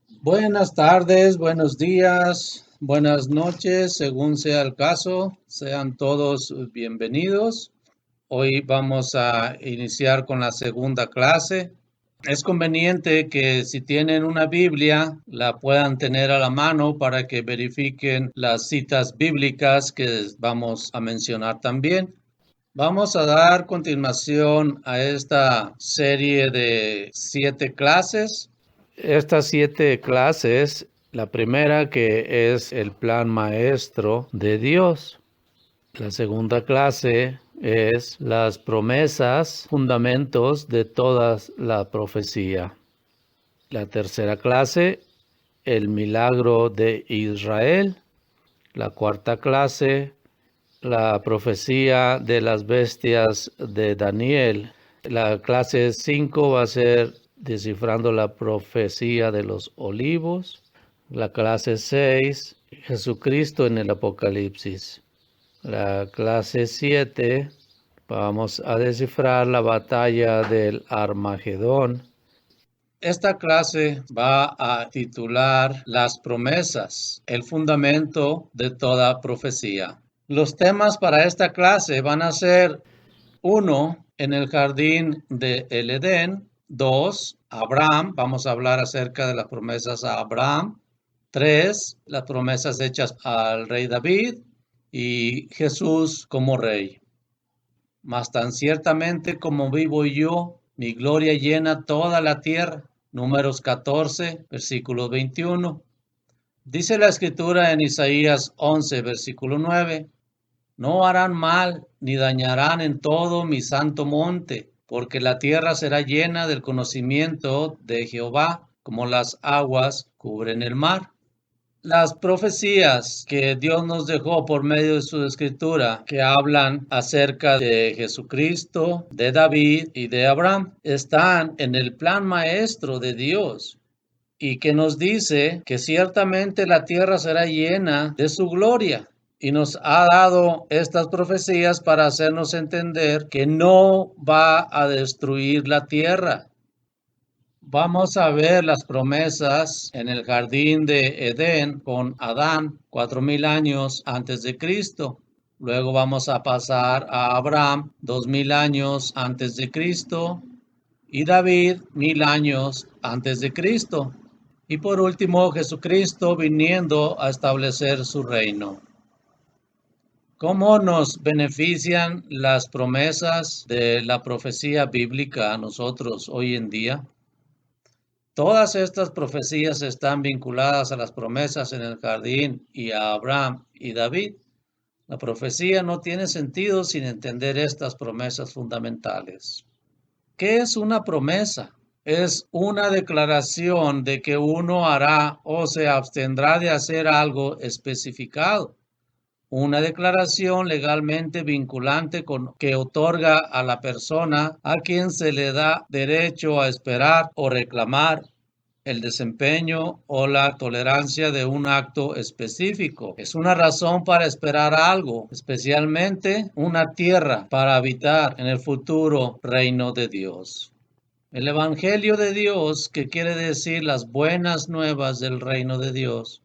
Buenas tardes, buenos días, buenas noches, según sea el caso. Sean todos bienvenidos. Hoy vamos a iniciar con la segunda clase. Es conveniente que si tienen una Biblia, la puedan tener a la mano para que verifiquen las citas bíblicas que vamos a mencionar también. Vamos a dar continuación a esta serie de 7 clases. Estas 7 clases, la primera que es el plan maestro de Dios. La segunda clase es las promesas, fundamentos de toda la profecía. La tercera clase, el milagro de Israel. La cuarta clase, la profecía de las bestias de Daniel. La clase 5 va a ser descifrando la profecía de los olivos. La clase 6, Jesucristo en el Apocalipsis. La clase 7, vamos a descifrar la batalla del Armagedón. Esta clase va a titular Las promesas, el fundamento de toda profecía. Los temas para esta clase van a ser: 1. En el jardín de el Edén. 2. Abraham. Vamos a hablar acerca de las promesas a Abraham. 3. Las promesas hechas al rey David y Jesús como rey. Mas tan ciertamente como vivo yo, mi gloria llena toda la tierra. Números 14, versículo 21. Dice la escritura en Isaías 11, versículo 9. No harán mal ni dañarán en todo mi santo monte, porque la tierra será llena del conocimiento de Jehová, como las aguas cubren el mar. Las profecías que Dios nos dejó por medio de su escritura, que hablan acerca de Jesucristo, de David y de Abraham, están en el plan maestro de Dios, y que nos dice que ciertamente la tierra será llena de su gloria. Y nos ha dado estas profecías para hacernos entender que no va a destruir la tierra. Vamos a ver las promesas en el jardín de Edén con Adán 4000 años antes de Cristo. Luego vamos a pasar a Abraham 2000 años antes de Cristo y David 1000 años antes de Cristo. Y por último, Jesucristo viniendo a establecer su reino. ¿Cómo nos benefician las promesas de la profecía bíblica a nosotros hoy en día? Todas estas profecías están vinculadas a las promesas en el jardín y a Abraham y David. La profecía no tiene sentido sin entender estas promesas fundamentales. ¿Qué es una promesa? Es una declaración de que uno hará o se abstendrá de hacer algo especificado. Una declaración legalmente vinculante que otorga a la persona a quien se le da derecho a esperar o reclamar el desempeño o la tolerancia de un acto específico. Es una razón para esperar algo, especialmente una tierra para habitar en el futuro reino de Dios. El Evangelio de Dios, que quiere decir las buenas nuevas del reino de Dios.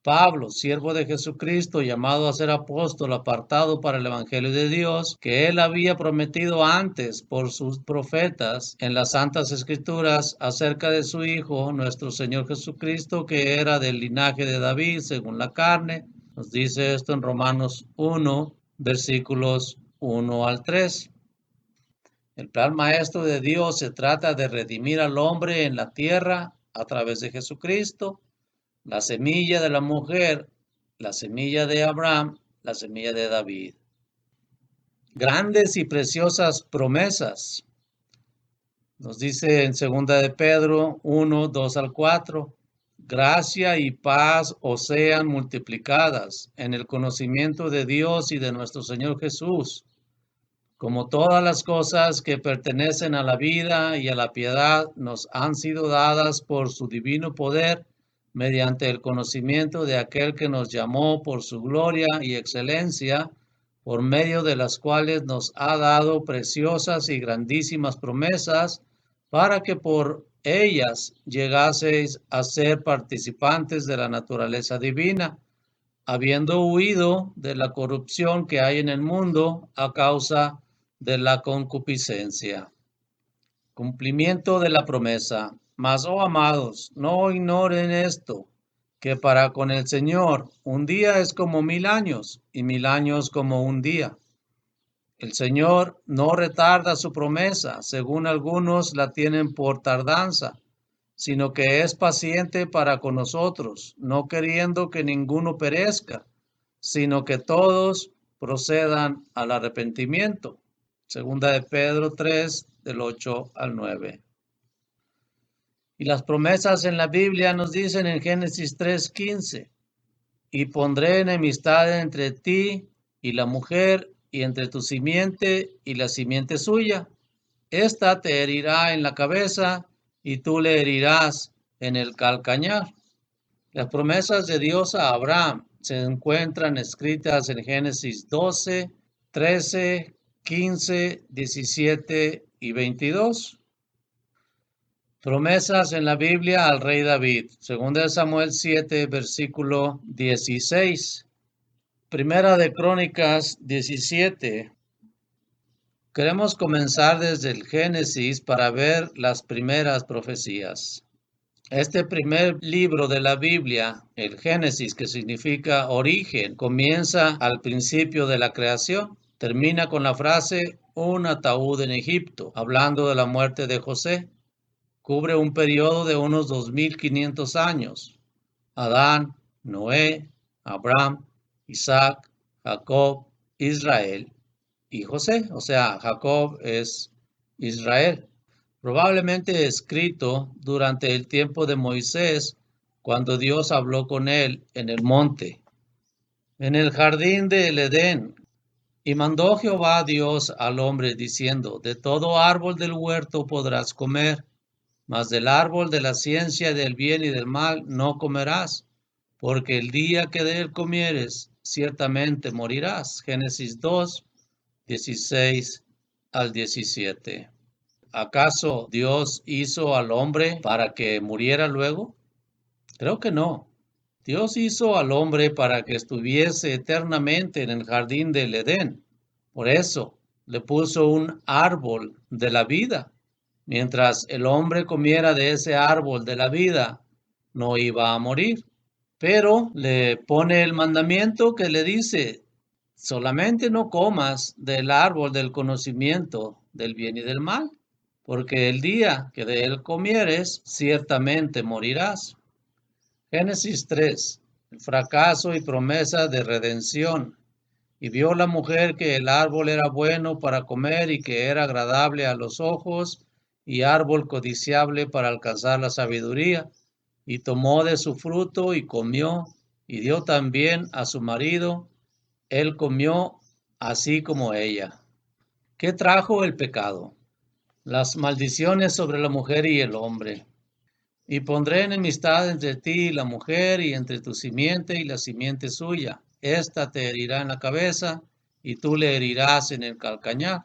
Pablo, siervo de Jesucristo, llamado a ser apóstol, apartado para el Evangelio de Dios, que él había prometido antes por sus profetas en las Santas Escrituras acerca de su Hijo, nuestro Señor Jesucristo, que era del linaje de David según la carne. Nos dice esto en Romanos 1, versículos 1 al 3. El plan maestro de Dios se trata de redimir al hombre en la tierra a través de Jesucristo. La semilla de la mujer, la semilla de Abraham, la semilla de David. Grandes y preciosas promesas. Nos dice en 2 de Pedro 1, 2 al 4. Gracia y paz os sean multiplicadas en el conocimiento de Dios y de nuestro Señor Jesús, como todas las cosas que pertenecen a la vida y a la piedad nos han sido dadas por su divino poder, mediante el conocimiento de aquel que nos llamó por su gloria y excelencia, por medio de las cuales nos ha dado preciosas y grandísimas promesas, para que por ellas llegaseis a ser participantes de la naturaleza divina, habiendo huido de la corrupción que hay en el mundo a causa de la concupiscencia. Cumplimiento de la promesa. Mas, oh amados, no ignoren esto, que para con el Señor un día es como 1000 años, y 1000 años como un día. El Señor no retarda su promesa, según algunos la tienen por tardanza, sino que es paciente para con nosotros, no queriendo que ninguno perezca, sino que todos procedan al arrepentimiento. Segunda de Pedro 3, del 8 al 9. Y las promesas en la Biblia nos dicen en Génesis 3:15, y pondré enemistad entre ti y la mujer, y entre tu simiente y la simiente suya. Esta te herirá en la cabeza, y tú le herirás en el calcañar. Las promesas de Dios a Abraham se encuentran escritas en Génesis 12, 13, 15, 17 y 22. Promesas en la Biblia al rey David. Segunda de Samuel 7, versículo 16. Primera de Crónicas 17. Queremos comenzar desde el Génesis para ver las primeras profecías. Este primer libro de la Biblia, el Génesis, que significa origen, comienza al principio de la creación. Termina con la frase un ataúd en Egipto, hablando de la muerte de José. Cubre un periodo de unos 2500 años. Adán, Noé, Abraham, Isaac, Jacob, Israel y José. O sea, Jacob es Israel. Probablemente escrito durante el tiempo de Moisés, cuando Dios habló con él en el monte, en el jardín del Edén. Y mandó Jehová Dios al hombre diciendo, de todo árbol del huerto podrás comer, mas del árbol de la ciencia del bien y del mal no comerás, porque el día que de él comieres, ciertamente morirás. Génesis 2, 16 al 17. ¿Acaso Dios hizo al hombre para que muriera luego? Creo que no. Dios hizo al hombre para que estuviese eternamente en el jardín del Edén. Por eso le puso un árbol de la vida. Mientras el hombre comiera de ese árbol de la vida, no iba a morir. Pero le pone el mandamiento que le dice, solamente no comas del árbol del conocimiento del bien y del mal, porque el día que de él comieres, ciertamente morirás. Génesis 3. El fracaso y promesa de redención. Y vio la mujer que el árbol era bueno para comer y que era agradable a los ojos y árbol codiciable para alcanzar la sabiduría. Y tomó de su fruto y comió, y dio también a su marido. Él comió así como ella. ¿Qué trajo el pecado? Las maldiciones sobre la mujer y el hombre. Y pondré enemistad entre ti y la mujer, y entre tu simiente y la simiente suya. Esta te herirá en la cabeza, y tú le herirás en el calcañar.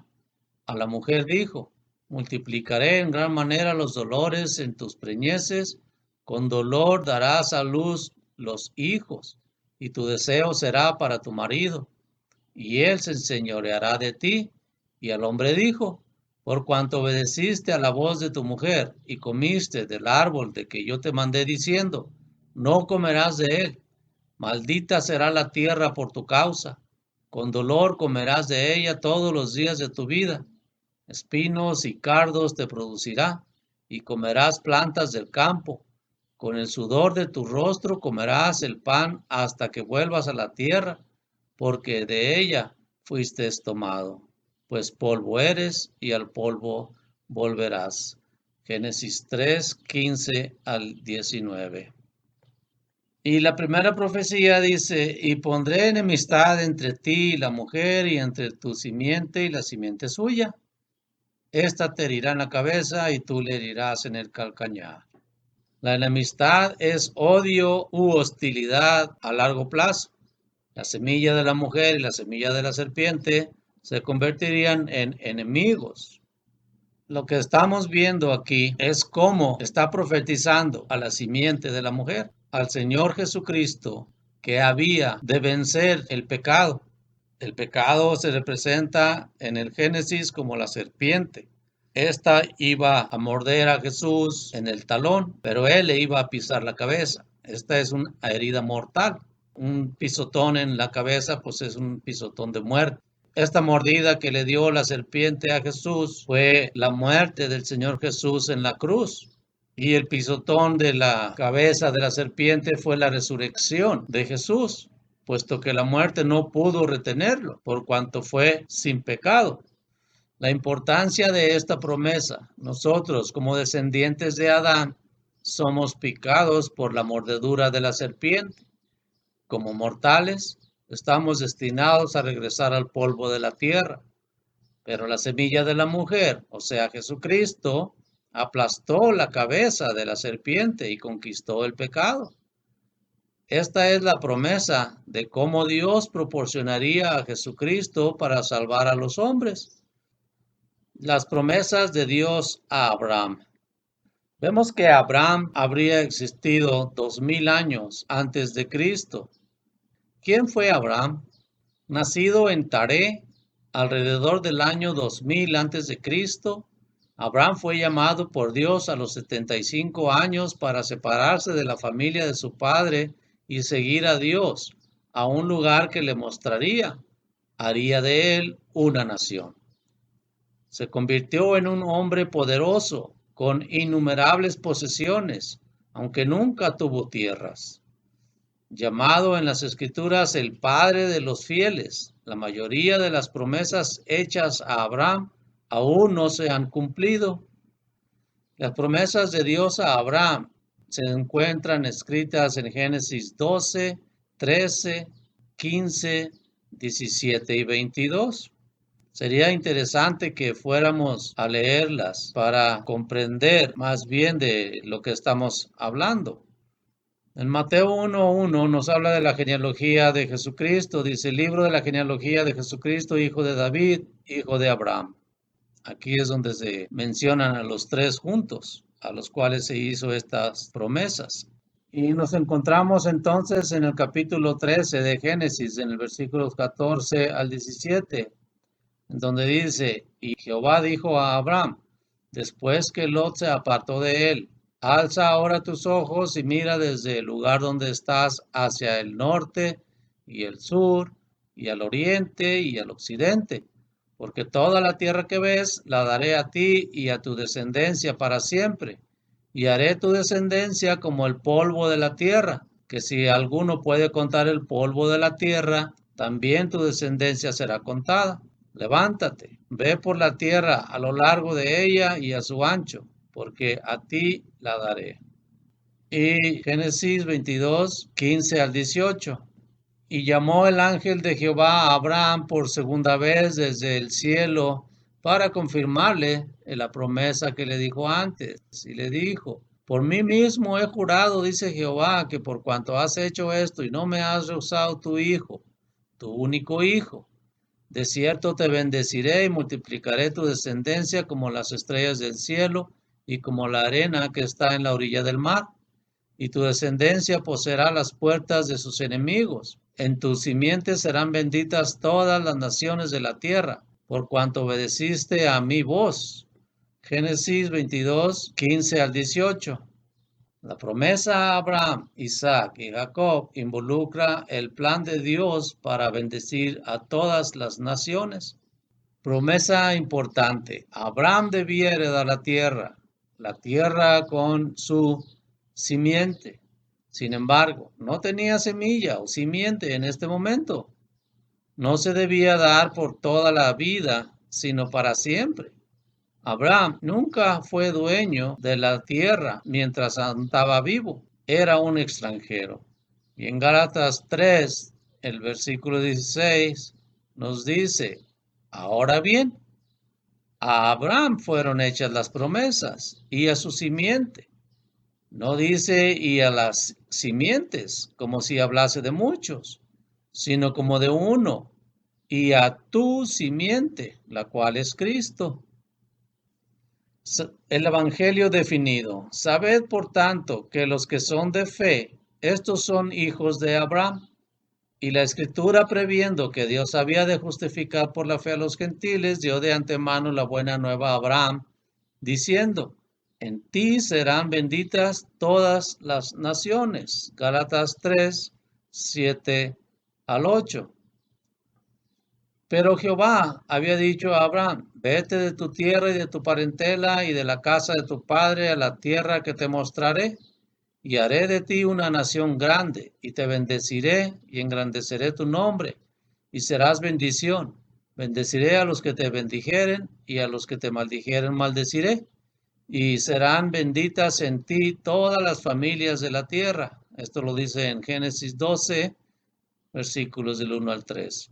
A la mujer dijo, multiplicaré en gran manera los dolores en tus preñeces, con dolor darás a luz los hijos, y tu deseo será para tu marido, y él se enseñoreará de ti. Y al hombre dijo, por cuanto obedeciste a la voz de tu mujer y comiste del árbol de que yo te mandé diciendo, no comerás de él, maldita será la tierra por tu causa, con dolor comerás de ella todos los días de tu vida, espinos y cardos te producirá, y comerás plantas del campo, con el sudor de tu rostro comerás el pan hasta que vuelvas a la tierra, porque de ella fuiste tomado, pues polvo eres y al polvo volverás. Génesis 3, 15 al 19. Y la primera profecía dice, y pondré enemistad entre ti y la mujer, y entre tu simiente y la simiente suya. Esta te herirá en la cabeza, y tú le herirás en el calcañar. La enemistad es odio u hostilidad a largo plazo. La semilla de la mujer y la semilla de la serpiente se convertirían en enemigos. Lo que estamos viendo aquí es cómo está profetizando a la simiente de la mujer, al Señor Jesucristo, que había de vencer el pecado. El pecado se representa en el Génesis como la serpiente. Esta iba a morder a Jesús en el talón, pero él le iba a pisar la cabeza. Esta es una herida mortal. Un pisotón en la cabeza, pues es un pisotón de muerte. Esta mordida que le dio la serpiente a Jesús fue la muerte del Señor Jesús en la cruz. Y el pisotón de la cabeza de la serpiente fue la resurrección de Jesús, puesto que la muerte no pudo retenerlo, por cuanto fue sin pecado. La importancia de esta promesa: nosotros, como descendientes de Adán, somos picados por la mordedura de la serpiente. Como mortales, estamos destinados a regresar al polvo de la tierra. Pero la semilla de la mujer, o sea, Jesucristo, aplastó la cabeza de la serpiente y conquistó el pecado. Esta es la promesa de cómo Dios proporcionaría a Jesucristo para salvar a los hombres. Las promesas de Dios a Abraham. Vemos que Abraham habría existido 2000 años antes de Cristo. ¿Quién fue Abraham? Nacido en Taré, alrededor del año 2000 antes de Cristo, Abraham fue llamado por Dios a los 75 años para separarse de la familia de su padre y seguir a Dios a un lugar que le mostraría. Haría de él una nación. Se convirtió en un hombre poderoso, con innumerables posesiones, aunque nunca tuvo tierras. Llamado en las Escrituras el Padre de los fieles, la mayoría de las promesas hechas a Abraham aún no se han cumplido. Las promesas de Dios a Abraham se encuentran escritas en Génesis 12, 13, 15, 17 y 22. Sería interesante que fuéramos a leerlas para comprender más bien de lo que estamos hablando. En Mateo 1:1 nos habla de la genealogía de Jesucristo. Dice: el libro de la genealogía de Jesucristo, hijo de David, hijo de Abraham. Aquí es donde se mencionan a los tres juntos, a los cuales se hizo estas promesas. Y nos encontramos entonces en el capítulo 13 de Génesis, en el versículo 14 al 17, en donde dice: y Jehová dijo a Abraham, después que Lot se apartó de él: alza ahora tus ojos y mira desde el lugar donde estás hacia el norte y el sur, y al oriente y al occidente, porque toda la tierra que ves la daré a ti y a tu descendencia para siempre, y haré tu descendencia como el polvo de la tierra, que si alguno puede contar el polvo de la tierra, también tu descendencia será contada. Levántate, ve por la tierra a lo largo de ella y a su ancho, porque a ti la daré. Y Génesis 22, 15 al 18. Y llamó el ángel de Jehová a Abraham por segunda vez desde el cielo para confirmarle la promesa que le dijo antes. Y le dijo: por mí mismo he jurado, dice Jehová, que por cuanto has hecho esto y no me has rehusado tu hijo, tu único hijo, de cierto te bendeciré y multiplicaré tu descendencia como las estrellas del cielo y como la arena que está en la orilla del mar. Y tu descendencia poseerá las puertas de sus enemigos. En tus simientes serán benditas todas las naciones de la tierra, por cuanto obedeciste a mi voz. Génesis 22, 15 al 18. La promesa a Abraham, Isaac y Jacob involucra el plan de Dios para bendecir a todas las naciones. Promesa importante: Abraham debía heredar la tierra con su simiente. Sin embargo, no tenía semilla o simiente en este momento. No se debía dar por toda la vida, sino para siempre. Abraham nunca fue dueño de la tierra mientras andaba vivo. Era un extranjero. Y en Gálatas 3, el versículo 16, nos dice: ahora bien, a Abraham fueron hechas las promesas y a su simiente. No dice y a las simientes, como si hablase de muchos, sino como de uno, y a tu simiente, la cual es Cristo. El Evangelio definido. Sabed, por tanto, que los que son de fe, estos son hijos de Abraham. Y la Escritura, previendo que Dios había de justificar por la fe a los gentiles, dio de antemano la buena nueva a Abraham, diciendo, en ti serán benditas todas las naciones. Gálatas 3, 7 al 8. Pero Jehová había dicho a Abraham, vete de tu tierra y de tu parentela y de la casa de tu padre a la tierra que te mostraré, y haré de ti una nación grande, y te bendeciré y engrandeceré tu nombre, y serás bendición. Bendeciré a los que te bendijeren, y a los que te maldijeren maldeciré, y serán benditas en ti todas las familias de la tierra. Esto lo dice en Génesis 12, versículos del 1 al 3.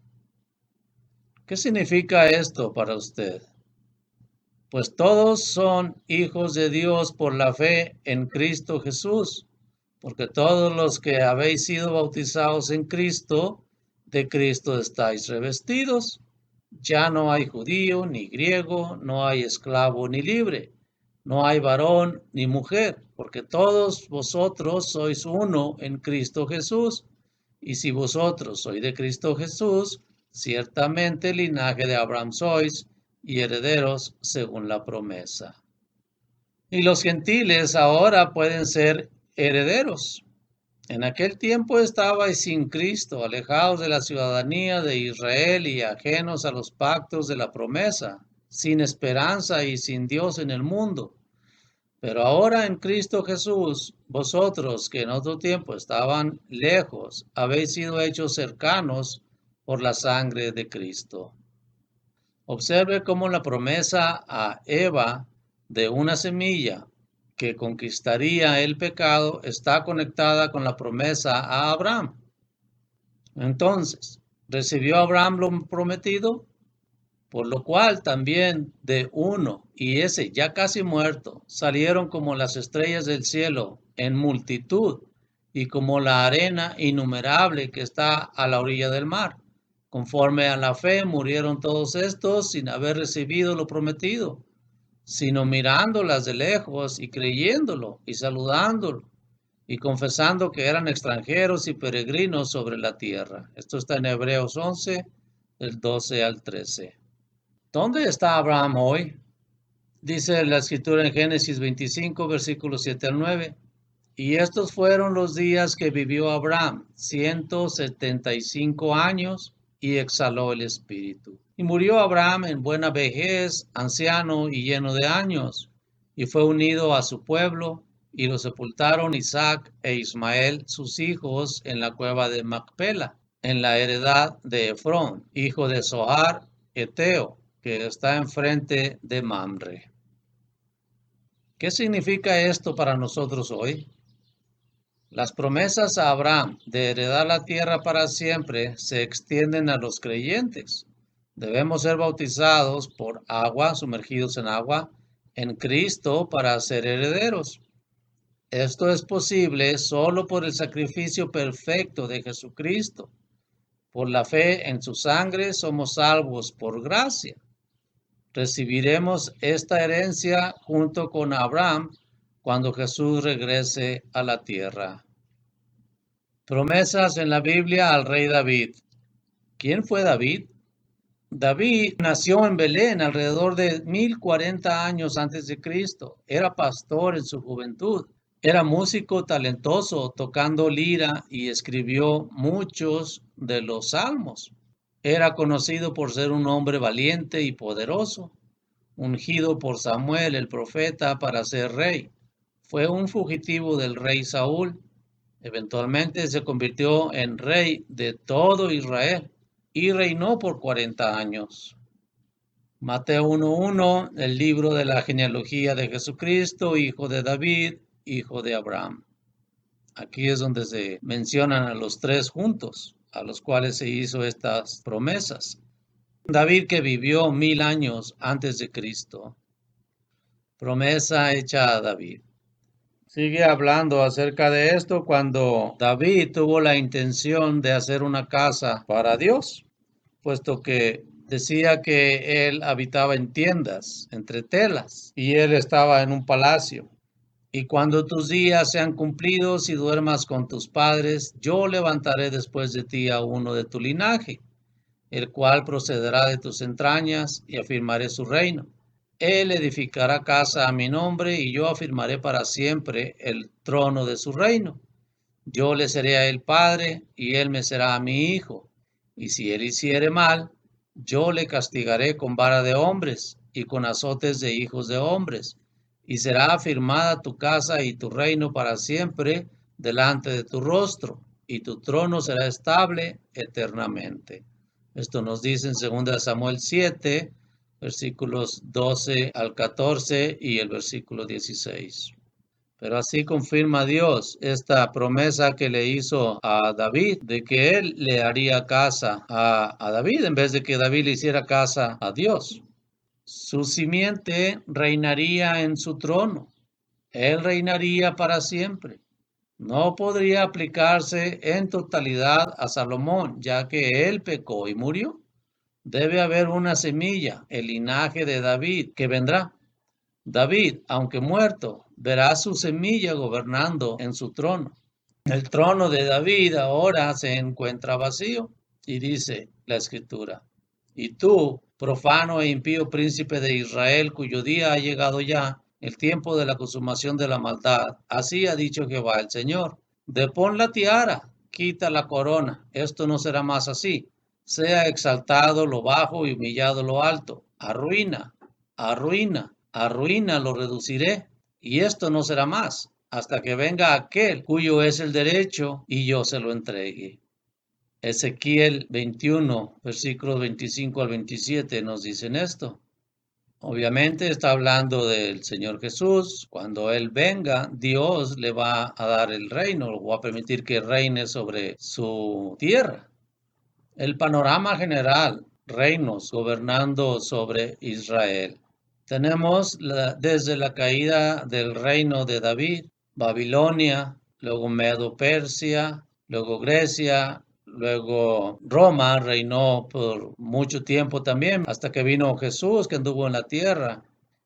¿Qué significa esto para usted? Pues todos son hijos de Dios por la fe en Cristo Jesús, porque todos los que habéis sido bautizados en Cristo, de Cristo estáis revestidos. Ya no hay judío ni griego, no hay esclavo ni libre, no hay varón ni mujer, porque todos vosotros sois uno en Cristo Jesús. Y si vosotros sois de Cristo Jesús, ciertamente linaje de Abraham sois y herederos según la promesa. Y los gentiles ahora pueden ser herederos. En aquel tiempo estabais sin Cristo, alejados de la ciudadanía de Israel y ajenos a los pactos de la promesa, sin esperanza y sin Dios en el mundo. Pero ahora en Cristo Jesús, vosotros que en otro tiempo estaban lejos, habéis sido hechos cercanos por la sangre de Cristo. Observe cómo la promesa a Eva de una semilla que conquistaría el pecado está conectada con la promesa a Abraham. Entonces, ¿recibió Abraham lo prometido? Por lo cual también de uno, y ese ya casi muerto, salieron como las estrellas del cielo en multitud, y como la arena innumerable que está a la orilla del mar. Conforme a la fe murieron todos estos sin haber recibido lo prometido, sino mirándolas de lejos y creyéndolo y saludándolo y confesando que eran extranjeros y peregrinos sobre la tierra. Esto está en Hebreos 11, del 12 al 13. ¿Dónde está Abraham hoy? Dice la escritura en Génesis 25, versículos 7 al 9. Y estos fueron los días que vivió Abraham, 175 años, y exhaló el espíritu. Y murió Abraham en buena vejez, anciano y lleno de años, y fue unido a su pueblo, y lo sepultaron Isaac e Ismael, sus hijos, en la cueva de Macpela, en la heredad de Efrón, hijo de Zohar, Eteo, que está enfrente de Mamre. ¿Qué significa esto para nosotros hoy? Las promesas a Abraham de heredar la tierra para siempre se extienden a los creyentes. Debemos ser bautizados por agua, sumergidos en Cristo para ser herederos. Esto es posible solo por el sacrificio perfecto de Jesucristo. Por la fe en su sangre somos salvos por gracia. Recibiremos esta herencia junto con Abraham cuando Jesús regrese a la tierra. Promesas en la Biblia al rey David. ¿Quién fue David? David nació en Belén alrededor de 1040 años antes de Cristo. Era pastor en su juventud. Era músico talentoso tocando lira y escribió muchos de los salmos. Era conocido por ser un hombre valiente y poderoso, ungido por Samuel el profeta para ser rey. Fue un fugitivo del rey Saúl. Eventualmente se convirtió en rey de todo Israel y reinó por 40 años. Mateo 1:1, el libro de la genealogía de Jesucristo, hijo de David, hijo de Abraham. Aquí es donde se mencionan a los tres juntos, a los cuales se hizo estas promesas. David, que vivió 1000 años antes de Cristo. Promesa hecha a David. Sigue hablando acerca de esto cuando David tuvo la intención de hacer una casa para Dios, puesto que Decía que él habitaba en tiendas, entre telas, y él estaba en un palacio. Y cuando tus días sean cumplidos y duermas con tus padres, yo levantaré después de ti a uno de tu linaje, el cual procederá de tus entrañas, y afirmaré su reino. Él edificará casa a mi nombre, y yo afirmaré para siempre el trono de su reino. Yo le seré a él padre, y él me será a mi hijo. Y si él hiciere mal, yo le castigaré con vara de hombres y con azotes de hijos de hombres. Y será afirmada tu casa y tu reino para siempre delante de tu rostro, y tu trono será estable eternamente. Esto nos dice en 2 Samuel 7, versículos 12 al 14 y el versículo 16. Pero así confirma Dios esta promesa que le hizo a David, de que él le haría casa a David en vez de que David le hiciera casa a Dios. Su simiente reinaría en su trono. Él reinaría para siempre. No podría aplicarse en totalidad a Salomón, ya que él pecó y murió. Debe haber una semilla, el linaje de David, que vendrá. David, aunque muerto, verá su semilla gobernando en su trono. El trono de David ahora se encuentra vacío, y dice la escritura: y tú, profano e impío príncipe de Israel, cuyo día ha llegado ya, el tiempo de la consumación de la maldad, así ha dicho Jehová el Señor: depón la tiara, quita la corona, esto no será más así. Sea exaltado lo bajo y humillado lo alto. Arruina, arruina, arruina lo reduciré, y esto no será más, hasta que venga aquel cuyo es el derecho y yo se lo entregue. Ezequiel 21, versículos 25 al 27 nos dicen esto. Obviamente está hablando del Señor Jesús. Cuando Él venga, Dios le va a dar el reino, le va a permitir que reine sobre su tierra. El panorama general, reinos gobernando sobre Israel. Tenemos desde la caída del reino de David, Babilonia, luego Medo-Persia, luego Grecia, luego Roma reinó por mucho tiempo también, hasta que vino Jesús, que anduvo en la tierra.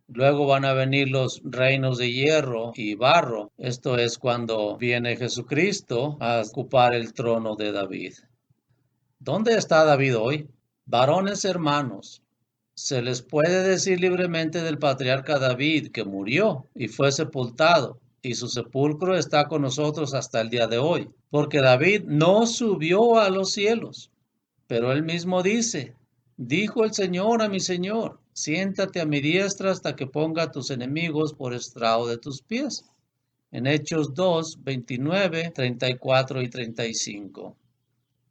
Luego van a venir los reinos de hierro y barro. Esto es cuando viene Jesucristo a ocupar el trono de David. ¿Dónde está David hoy? Varones hermanos, se les puede decir libremente del patriarca David, que murió y fue sepultado, y su sepulcro está con nosotros hasta el día de hoy, porque David no subió a los cielos, pero él mismo dice: dijo el Señor a mi Señor, siéntate a mi diestra hasta que ponga a tus enemigos por estrado de tus pies. En Hechos 2, 29, 34 y 35.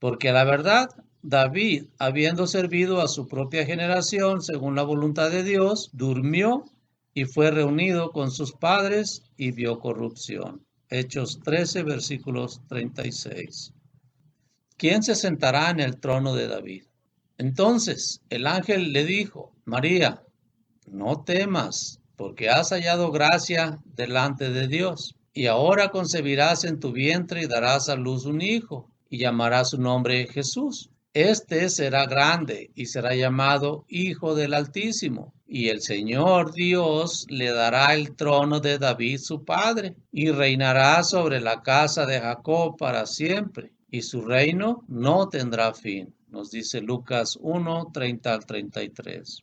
Porque la verdad, David, habiendo servido a su propia generación según la voluntad de Dios, durmió y fue reunido con sus padres y vio corrupción. Hechos 13, versículos 36. ¿Quién se sentará en el trono de David? Entonces el ángel le dijo: María, no temas, porque has hallado gracia delante de Dios. Y ahora concebirás en tu vientre y darás a luz un hijo, y llamarás su nombre Jesús. Este será grande y será llamado Hijo del Altísimo. Y el Señor Dios le dará el trono de David su padre, y reinará sobre la casa de Jacob para siempre, y su reino no tendrá fin. Nos dice Lucas 1, 30 al 33.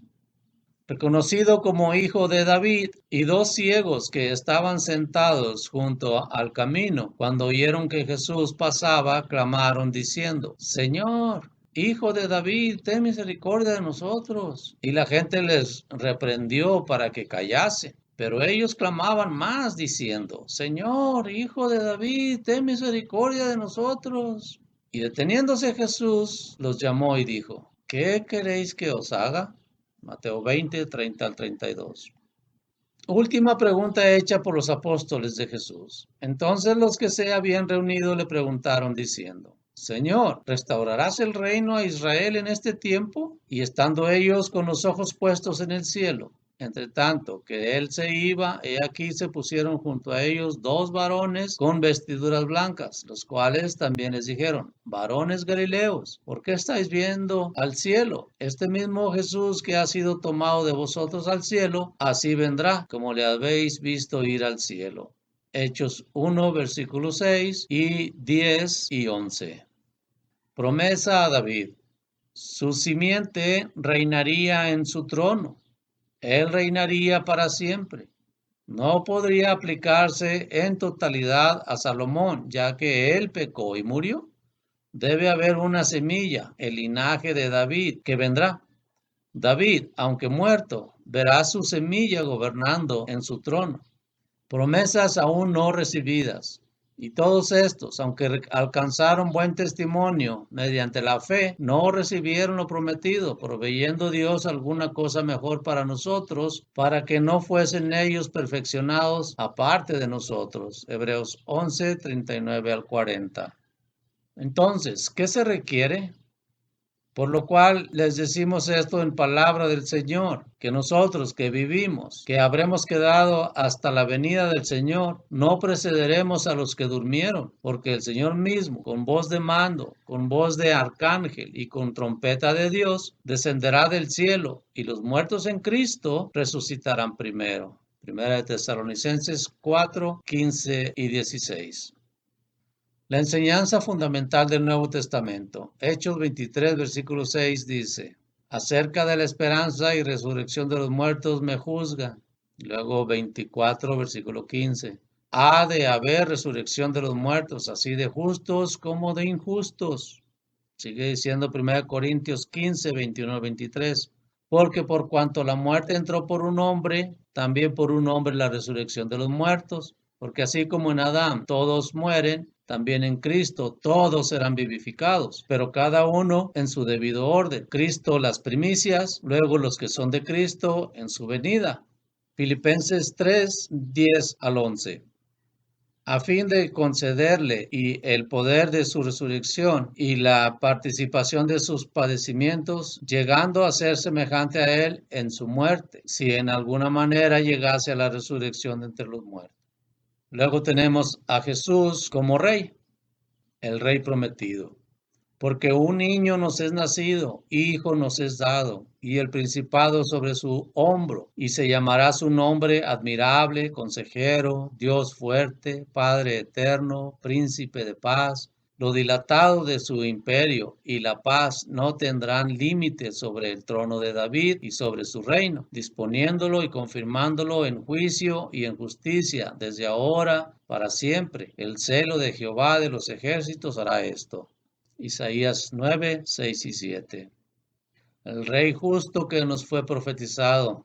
Reconocido como hijo de David, y dos ciegos que estaban sentados junto al camino, cuando oyeron que Jesús pasaba, clamaron diciendo: Señor, hijo de David, ten misericordia de nosotros. Y la gente les reprendió para que callasen. Pero ellos clamaban más diciendo: Señor, hijo de David, ten misericordia de nosotros. Y deteniéndose Jesús, los llamó y dijo: ¿qué queréis que os haga? Mateo 20, 30 al 32. Última pregunta hecha por los apóstoles de Jesús. Entonces los que se habían reunido le preguntaron diciendo: Señor, ¿restaurarás el reino a Israel en este tiempo? Y estando ellos con los ojos puestos en el cielo, Entre tanto que él se iba, he aquí se pusieron junto a ellos dos varones con vestiduras blancas, los cuales también les dijeron: varones Galileos, ¿por qué estáis viendo al cielo? Este mismo Jesús que ha sido tomado de vosotros al cielo, así vendrá, como le habéis visto ir al cielo. Hechos 1, versículos 6 y 10 y 11. Promesa a David. Su simiente reinaría en su trono. Él reinaría para siempre. No podría aplicarse en totalidad a Salomón, ya que él pecó y murió. Debe haber una semilla, el linaje de David, que vendrá. David, aunque muerto, verá su semilla gobernando en su trono. Promesas aún no recibidas. Y todos estos, aunque alcanzaron buen testimonio mediante la fe, no recibieron lo prometido, proveyendo Dios alguna cosa mejor para nosotros, para que no fuesen ellos perfeccionados aparte de nosotros. Hebreos 11, 39 al 40. Entonces, ¿qué se requiere? Por lo cual les decimos esto en palabra del Señor, que nosotros que vivimos, que habremos quedado hasta la venida del Señor, no precederemos a los que durmieron, porque el Señor mismo, con voz de mando, con voz de arcángel y con trompeta de Dios, descenderá del cielo, y los muertos en Cristo resucitarán primero. Primera de Tesalonicenses 4, 15 y 16. La enseñanza fundamental del Nuevo Testamento. Hechos 23, versículo 6 dice: acerca de la esperanza y resurrección de los muertos me juzga. Luego 24, versículo 15. Ha de haber resurrección de los muertos, así de justos como de injustos. Sigue diciendo 1 Corintios 15, 21 al 23. Porque por cuanto la muerte entró por un hombre, también por un hombre la resurrección de los muertos. Porque así como en Adán todos mueren, también en Cristo todos serán vivificados, pero cada uno en su debido orden. Cristo las primicias, luego los que son de Cristo en su venida. Filipenses 3, 10 al 11. A fin de concederle y el poder de su resurrección y la participación de sus padecimientos, llegando a ser semejante a él en su muerte, si en alguna manera llegase a la resurrección de entre los muertos. Luego tenemos a Jesús como rey, el rey prometido. Porque un niño nos es nacido, hijo nos es dado, y el principado sobre su hombro, y se llamará su nombre admirable, consejero, Dios fuerte, Padre eterno, príncipe de paz. Lo dilatado de su imperio y la paz no tendrán límite sobre el trono de David y sobre su reino, disponiéndolo y confirmándolo en juicio y en justicia desde ahora para siempre. El celo de Jehová de los ejércitos hará esto. Isaías 9, 6 y 7. El rey justo que nos fue profetizado.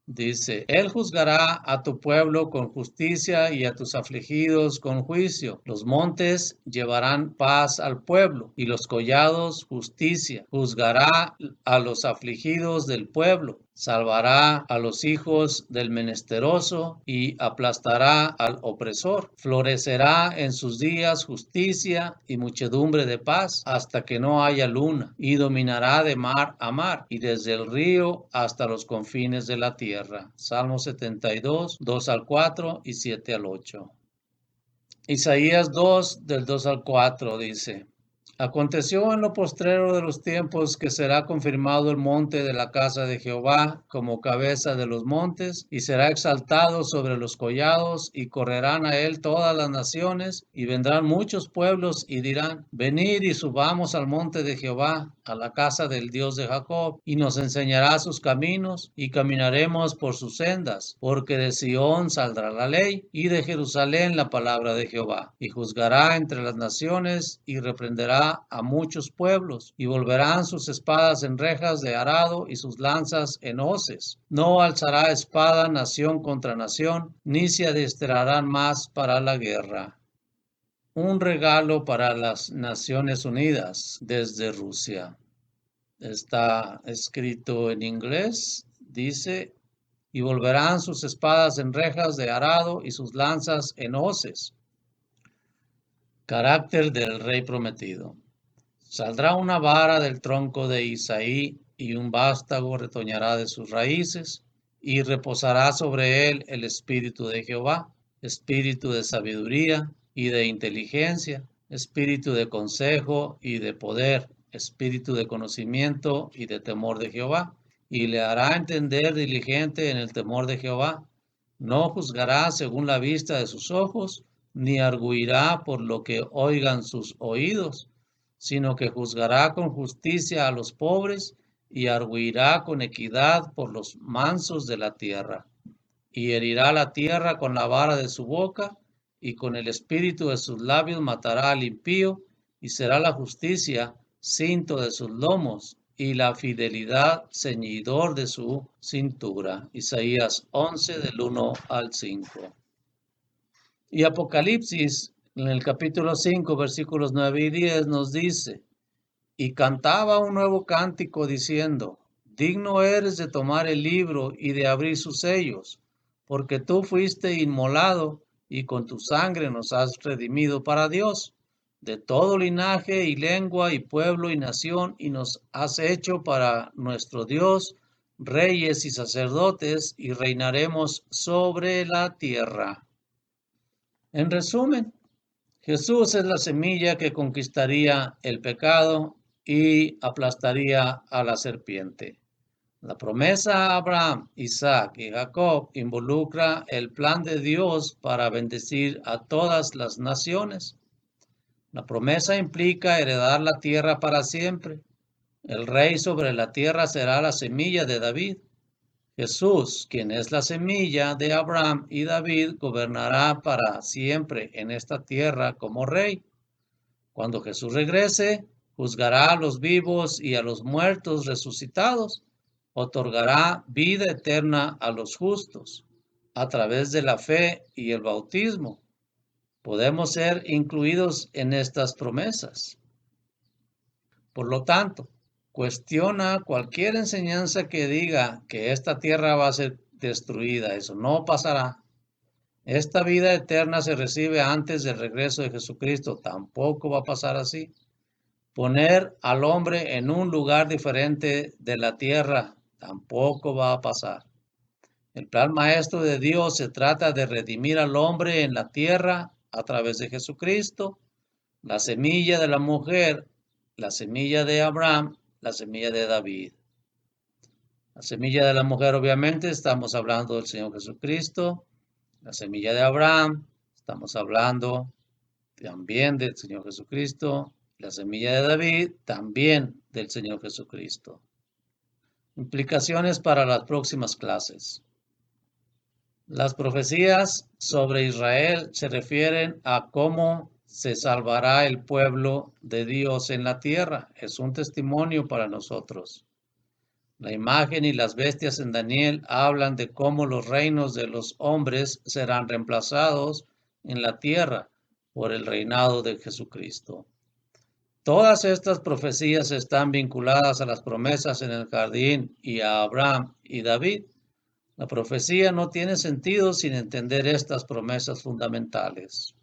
Dice: Él juzgará a tu pueblo con justicia y a tus afligidos con juicio. Los montes llevarán paz al pueblo y los collados justicia. Juzgará a los afligidos del pueblo. Salvará a los hijos del menesteroso y aplastará al opresor. Florecerá en sus días justicia y muchedumbre de paz hasta que no haya luna, y dominará de mar a mar y desde el río hasta los confines de la tierra. Salmo 72, 2 al 4 y 7 al 8. Isaías 2, del 2 al 4 dice: Aconteció en lo postrero de los tiempos que será confirmado el monte de la casa de Jehová como cabeza de los montes, y será exaltado sobre los collados, y correrán a él todas las naciones, y vendrán muchos pueblos y dirán: venid y subamos al monte de Jehová, a la casa del Dios de Jacob, y nos enseñará sus caminos, y caminaremos por sus sendas, porque de Sión saldrá la ley, y de Jerusalén la palabra de Jehová, y juzgará entre las naciones, y reprenderá a muchos pueblos, y volverán sus espadas en rejas de arado y sus lanzas en hoces. No alzará espada nación contra nación, ni se adiestrarán más para la guerra. Un regalo para las Naciones Unidas desde Rusia. Está escrito en inglés, dice: y volverán sus espadas en rejas de arado y sus lanzas en hoces. Carácter del rey prometido. Saldrá una vara del tronco de Isaí, y un vástago retoñará de sus raíces, y reposará sobre él el espíritu de Jehová, espíritu de sabiduría y de inteligencia, espíritu de consejo y de poder, espíritu de conocimiento y de temor de Jehová, y le hará entender diligente en el temor de Jehová. No juzgará según la vista de sus ojos, ni arguirá por lo que oigan sus oídos, sino que juzgará con justicia a los pobres y arguirá con equidad por los mansos de la tierra. Y herirá la tierra con la vara de su boca, y con el espíritu de sus labios matará al impío, y será la justicia cinto de sus lomos, y la fidelidad ceñidor de su cintura. Isaías 11 del 1 al 5. Y Apocalipsis, en el capítulo 5, versículos 9 y 10, nos dice: y cantaba un nuevo cántico diciendo: digno eres de tomar el libro y de abrir sus sellos, porque tú fuiste inmolado y con tu sangre nos has redimido para Dios, de todo linaje y lengua y pueblo y nación, y nos has hecho para nuestro Dios reyes y sacerdotes, y reinaremos sobre la tierra. En resumen, Jesús es la semilla que conquistaría el pecado y aplastaría a la serpiente. La promesa a Abraham, Isaac y Jacob involucra el plan de Dios para bendecir a todas las naciones. La promesa implica heredar la tierra para siempre. El rey sobre la tierra será la semilla de David. Jesús, quien es la semilla de Abraham y David, gobernará para siempre en esta tierra como rey. Cuando Jesús regrese, juzgará a los vivos y a los muertos resucitados, otorgará vida eterna a los justos a través de la fe y el bautismo. Podemos ser incluidos en estas promesas. Por lo tanto, cuestiona cualquier enseñanza que diga que esta tierra va a ser destruida. Eso no pasará. Esta vida eterna se recibe antes del regreso de Jesucristo. Tampoco va a pasar así. Poner al hombre en un lugar diferente de la tierra tampoco va a pasar. El plan maestro de Dios se trata de redimir al hombre en la tierra a través de Jesucristo, la semilla de la mujer, la semilla de Abraham, la semilla de David. La semilla de la mujer, obviamente, estamos hablando del Señor Jesucristo. La semilla de Abraham, estamos hablando también del Señor Jesucristo. La semilla de David, también del Señor Jesucristo. Implicaciones para las próximas clases. Las profecías sobre Israel se refieren a cómo se salvará el pueblo de Dios en la tierra. Es un testimonio para nosotros. La imagen y las bestias en Daniel hablan de cómo los reinos de los hombres serán reemplazados en la tierra por el reinado de Jesucristo. Todas estas profecías están vinculadas a las promesas en el jardín y a Abraham y David. La profecía no tiene sentido sin entender estas promesas fundamentales.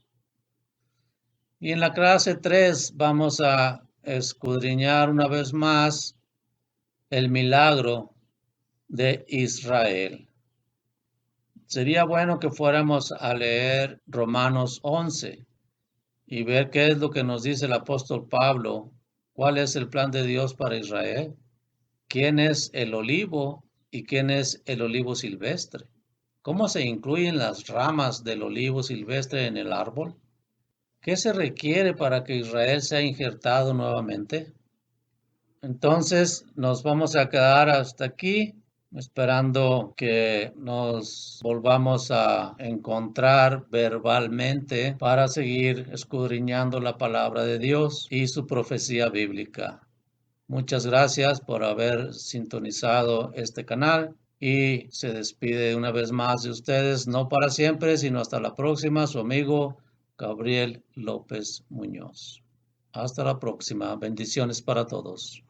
Y en la clase 3 vamos a escudriñar una vez más el milagro de Israel. Sería bueno que fuéramos a leer Romanos 11 y ver qué es lo que nos dice el apóstol Pablo. ¿Cuál es el plan de Dios para Israel? ¿Quién es el olivo y quién es el olivo silvestre? ¿Cómo se incluyen las ramas del olivo silvestre en el árbol? ¿Qué se requiere para que Israel sea injertado nuevamente? Entonces nos vamos a quedar hasta aquí, esperando que nos volvamos a encontrar verbalmente para seguir escudriñando la palabra de Dios y su profecía bíblica. Muchas gracias por haber sintonizado este canal y se despide una vez más de ustedes, no para siempre, sino hasta la próxima, su amigo Gabriel López Muñoz. Hasta la próxima. Bendiciones para todos.